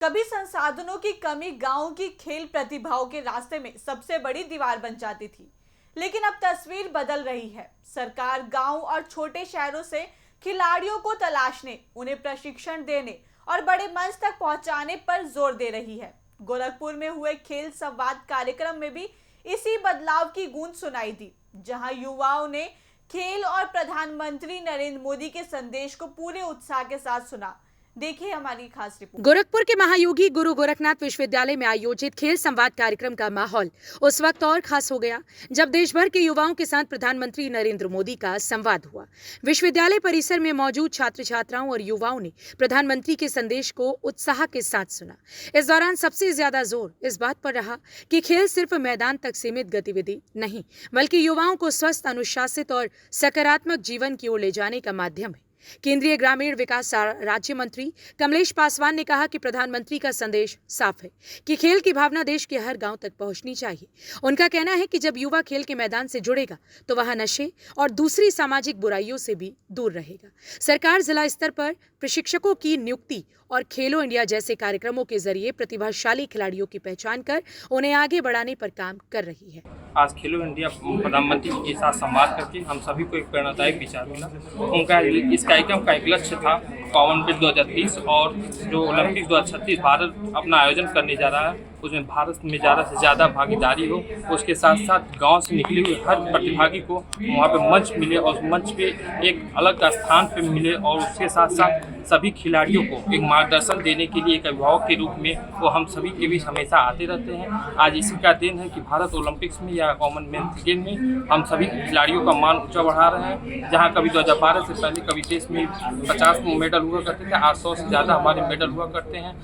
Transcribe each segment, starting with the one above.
कभी संसाधनों की कमी गांव की खेल प्रतिभाओं के रास्ते में सबसे बड़ी दीवार बन जाती थी, लेकिन अब तस्वीर बदल रही है। सरकार गांव और छोटे शहरों से खिलाड़ियों को तलाशने, उन्हें प्रशिक्षण देने और बड़े मंच तक पहुंचाने पर जोर दे रही है। गोरखपुर में हुए खेल संवाद कार्यक्रम में भी इसी बदलाव की गूंज सुनाई दी, जहां युवाओं ने खेल और प्रधानमंत्री नरेंद्र मोदी के संदेश को पूरे उत्साह के साथ सुना। देखिए हमारी खास रिपोर्ट। गोरखपुर के महायोगी गुरु गोरखनाथ विश्वविद्यालय में आयोजित खेल संवाद कार्यक्रम का माहौल उस वक्त और खास हो गया जब देश भर के युवाओं के साथ प्रधानमंत्री नरेंद्र मोदी का संवाद हुआ। विश्वविद्यालय परिसर में मौजूद छात्र छात्राओं और युवाओं ने प्रधानमंत्री के संदेश को उत्साह के साथ सुना। इस दौरान सबसे ज्यादा जोर इस बात पर रहा कि खेल सिर्फ मैदान तक सीमित गतिविधि नहीं, बल्कि युवाओं को स्वस्थ, अनुशासित और सकारात्मक जीवन की ओर ले जाने का माध्यम है। केंद्रीय ग्रामीण विकास राज्य मंत्री कमलेश पासवान ने कहा कि प्रधानमंत्री का संदेश साफ है कि खेल की भावना देश के हर गांव तक पहुंचनी चाहिए। उनका कहना है कि जब युवा खेल के मैदान से जुड़ेगा तो वह नशे और दूसरी सामाजिक बुराइयों से भी दूर रहेगा। सरकार जिला स्तर पर प्रशिक्षकों की नियुक्ति और खेलो इंडिया जैसे कार्यक्रमों के जरिए प्रतिभाशाली खिलाड़ियों की पहचान कर उन्हें आगे बढ़ाने पर काम कर रही है। आज खेलो इंडिया प्रधानमंत्री के साथ संवाद करके हम सभी को एक प्रेरणादायक विचार मिला। उनका इस कार्यक्रम का एक लक्ष्य था कॉमनवेल्थ 2030 और जो ओलंपिक 2036 भारत अपना आयोजन करने जा रहा है, उसमें भारत में ज़्यादा से ज़्यादा भागीदारी हो। उसके साथ साथ गांव से निकले हुए हर प्रतिभागी को वहां पे मंच मिले और उस मंच पे एक अलग स्थान पे मिले और उसके साथ साथ सभी खिलाड़ियों को एक मार्गदर्शन देने के लिए एक अभिभावक के रूप में वो हम सभी के बीच हमेशा आते रहते हैं। आज इसी का दिन है कि भारत ओलंपिक्स में या कॉमनवेल्थ गेम में हम सभी खिलाड़ियों का मान ऊंचा बढ़ा रहे हैं। जहाँ कभी 2012 से पहले कभी देश में 50 मेडल हुआ करते थे, 800 से ज़्यादा हमारे मेडल हुआ करते हैं।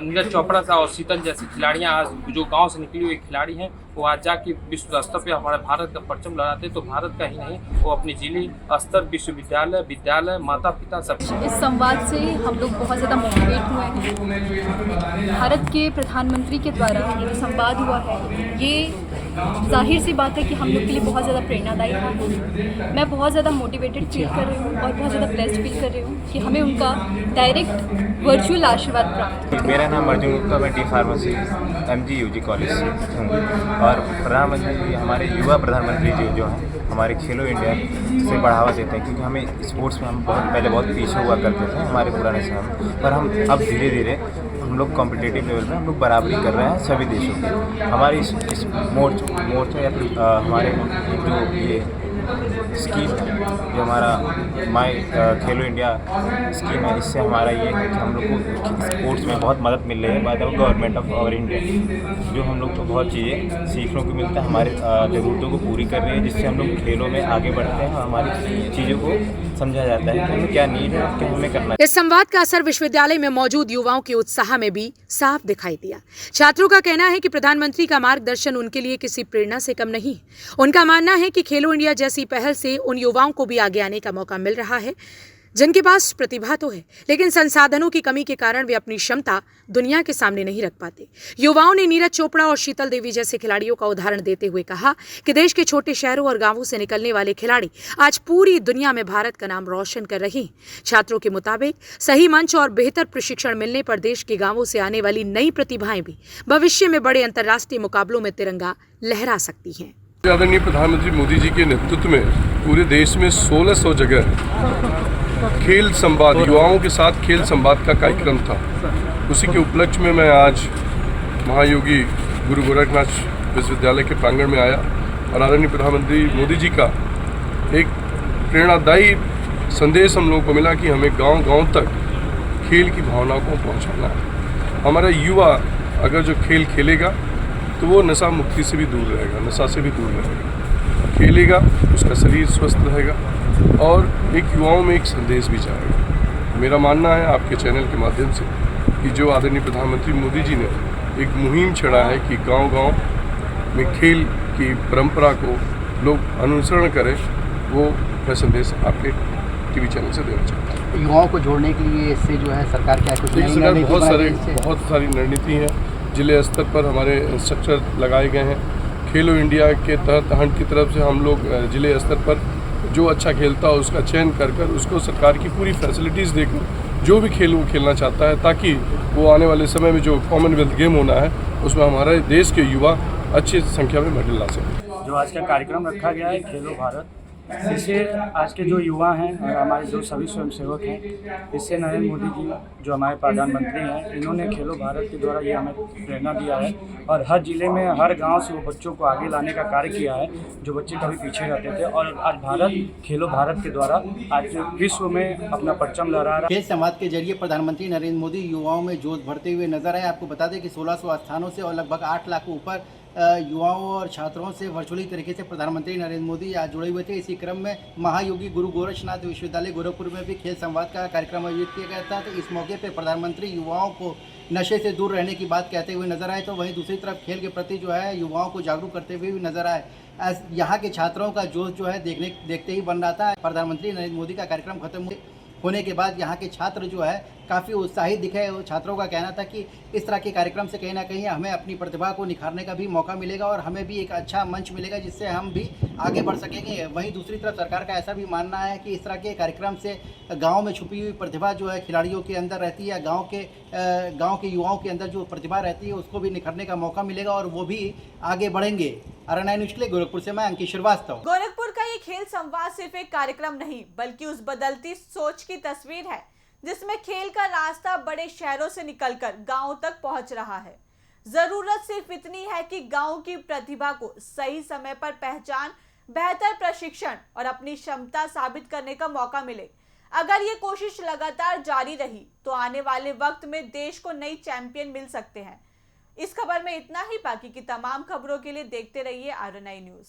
नीरज चोपड़ा सा और शीतल जैसी खिलाड़ियाँ आज जो गांव से निकली हुई खिलाड़ी हैं, वो आज जाके विश्व स्तर पे हमारे भारत का परचम लहराते। तो भारत का ही नहीं, वो अपने जिले स्तर, विश्वविद्यालय, विद्यालय, माता पिता सब। इस संवाद से हम लोग बहुत ज़्यादा मोटिवेट हुए हैं। भारत के प्रधानमंत्री के द्वारा ये जो संवाद हुआ है, ये जाहिर सी बात है कि हम लोग के लिए बहुत ज़्यादा प्रेरणादायी है। मैं बहुत ज़्यादा मोटिवेटेड फील कर रही हूँ और बहुत ज़्यादा ब्लेस्ड फील कर रही हूँ कि हमें उनका डायरेक्ट वर्चुअल आशीर्वाद प्राप्त। मेरा नाम अर्जुन गुप्ता, मैं D pharmacy MG UG college से हूँ और प्रधानमंत्री हमारे युवा प्रधानमंत्री जी जो हैं हमारे खेलो इंडिया से बढ़ावा देते हैं, क्योंकि हमें स्पोर्ट्स में हम पहले बहुत पीछे हुआ करते थे हमारे पुराने समय, पर हम अब धीरे धीरे हम लोग कॉम्पिटिटिव लेवल में हम लोग बराबरी कर रहे हैं सभी देशों की। हमारी इस मोर्चा या फिर हमारे जो ये स्कीम है, जो हमारा माई खेलो इंडिया स्कीम है, इससे हमारा ये है कि हम लोग को स्पोर्ट्स में बहुत मदद मिल रही है by the government of our India, जो हम लोग को बहुत चीज़ें सीखने को मिलता है, हमारे ज़रूरतों को पूरी कर रही है, जिससे हम लोग खेलों में आगे बढ़ते हैं और हमारी चीज़ों को समझा जाता है कि हमें क्या नीड है, क्या हमें करना है। इस संवाद का असर विश्वविद्यालय में मौजूद युवाओं के उत्साह में भी साफ दिखाई दिया। छात्रों का कहना है कि प्रधानमंत्री का मार्गदर्शन उनके लिए किसी प्रेरणा से कम नहीं। उनका मानना है कि खेलो इंडिया जैसी पहल से उन युवाओं को भी आगे आने का मौका मिल रहा है जिनके पास प्रतिभा तो है, लेकिन संसाधनों की कमी के कारण वे अपनी क्षमता दुनिया के सामने नहीं रख पाते। युवाओं ने नीरज चोपड़ा और शीतल देवी जैसे खिलाड़ियों का उदाहरण देते हुए कहा कि देश के छोटे शहरों और गांवों से निकलने वाले खिलाड़ी आज पूरी दुनिया में भारत का नाम रोशन कर रहे हैं। छात्रों के मुताबिक सही मंच और बेहतर प्रशिक्षण मिलने पर देश के गांवों से आने वाली नई प्रतिभाएं भी भविष्य में बड़े अंतर्राष्ट्रीय मुकाबलों में तिरंगा लहरा सकती हैं। आदरणीय प्रधानमंत्री मोदी जी के नेतृत्व में पूरे देश में 1600 जगह खेल संवाद, युवाओं के साथ खेल संवाद का कार्यक्रम था। उसी के उपलक्ष्य में मैं आज महायोगी गुरु गोरखनाथ विश्वविद्यालय के प्रांगण में आया और आदरणीय प्रधानमंत्री मोदी जी का एक प्रेरणादायी संदेश हम लोगों को मिला कि हमें गांव-गांव तक खेल की भावना को पहुंचाना है। हमारा युवा अगर जो खेल खेलेगा तो वो नशा मुक्ति से भी दूर रहेगा, नशा से भी दूर रहेगा, खेलेगा, उसका शरीर स्वस्थ रहेगा और एक युवाओं में एक संदेश भी जाएगा। मेरा मानना है आपके चैनल के माध्यम से कि जो आदरणीय प्रधानमंत्री मोदी जी ने एक मुहिम छेड़ा है कि गांव-गांव में खेल की परंपरा को लोग अनुसरण करें, वो मैं संदेश आपके टीवी चैनल से देना चाहता हूँ। युवाओं को जोड़ने के लिए इससे जो है सरकार क्या कुछ बहुत सारी रणनीति है। जिले स्तर पर हमारे इंस्ट्रक्टर लगाए गए हैं। खेलो इंडिया के तहत हंट की तरफ से हम लोग जिले स्तर पर जो अच्छा खेलता है उसका चयन कर उसको सरकार की पूरी फैसिलिटीज़ देकर जो भी खेल वो खेलना चाहता है, ताकि वो आने वाले समय में जो कॉमनवेल्थ गेम होना है उसमें हमारे देश के युवा अच्छी संख्या में मेडल ला सकें। जो आज का कार्यक्रम रखा गया है खेलो भारत, इससे आज के जो युवा हैं और हमारे जो सभी स्वयंसेवक हैं, इससे नरेंद्र मोदी जी जो हमारे प्रधानमंत्री हैं, इन्होंने खेलो भारत के द्वारा ये हमें प्रेरणा दिया है और हर जिले में हर गांव से वो बच्चों को आगे लाने का कार्य किया है, जो बच्चे कभी पीछे रहते थे। और आज भारत खेलो भारत के द्वारा आज विश्व में अपना परचम लहरा रहा है। खेल संवाद के जरिए प्रधानमंत्री नरेंद्र मोदी युवाओं में जोश भरते हुए नजर आए। आपको बता दें कि 1600 स्थानों से और लगभग 8 लाख ऊपर युवाओं और छात्रों से वर्चुअली तरीके से प्रधानमंत्री नरेंद्र मोदी आज जुड़े हुए थे। इसी क्रम में महायोगी गुरु गोरक्षनाथ विश्वविद्यालय गोरखपुर में भी खेल संवाद का कार्यक्रम आयोजित किया गया था। तो इस मौके पर प्रधानमंत्री युवाओं को नशे से दूर रहने की बात कहते हुए नजर आए, तो वहीं दूसरी तरफ खेल के प्रति जो है युवाओं को जागरूक करते हुए भी नजर आए। यहाँ के छात्रों का जोश जो है देखते ही बन रहा था। प्रधानमंत्री नरेंद्र मोदी का कार्यक्रम खत्म होने के बाद यहाँ के छात्र जो है काफ़ी उत्साहित दिखे। छात्रों का कहना था कि इस तरह के कार्यक्रम से कहीं ना कहीं हमें अपनी प्रतिभा को निखारने का भी मौका मिलेगा और हमें भी एक अच्छा मंच मिलेगा जिससे हम भी आगे बढ़ सकेंगे। वहीं दूसरी तरफ सरकार का ऐसा भी मानना है कि इस तरह के कार्यक्रम से गांव में छुपी हुई प्रतिभा जो है खिलाड़ियों के अंदर रहती है, गांव के युवाओं के अंदर जो प्रतिभा रहती है उसको भी निखरने का मौका मिलेगा और वो भी आगे बढ़ेंगे। RNI न्यूज़ के लिए गोरखपुर से मैं अंकित श्रीवास्तव। गोरखपुर का ये खेल संवाद सिर्फ एक कार्यक्रम नहीं बल्कि उस बदलती सोच की तस्वीर है जिसमें खेल का रास्ता बड़े शहरों से निकलकर गांव तक पहुंच रहा है। जरूरत सिर्फ इतनी है कि गांव की प्रतिभा को सही समय पर पहचान, बेहतर प्रशिक्षण और अपनी क्षमता साबित करने का मौका मिले। अगर ये कोशिश लगातार जारी रही तो आने वाले वक्त में देश को नई चैंपियन मिल सकते हैं। इस खबर में इतना ही। बाकी की तमाम खबरों के लिए देखते रहिए RNI न्यूज़।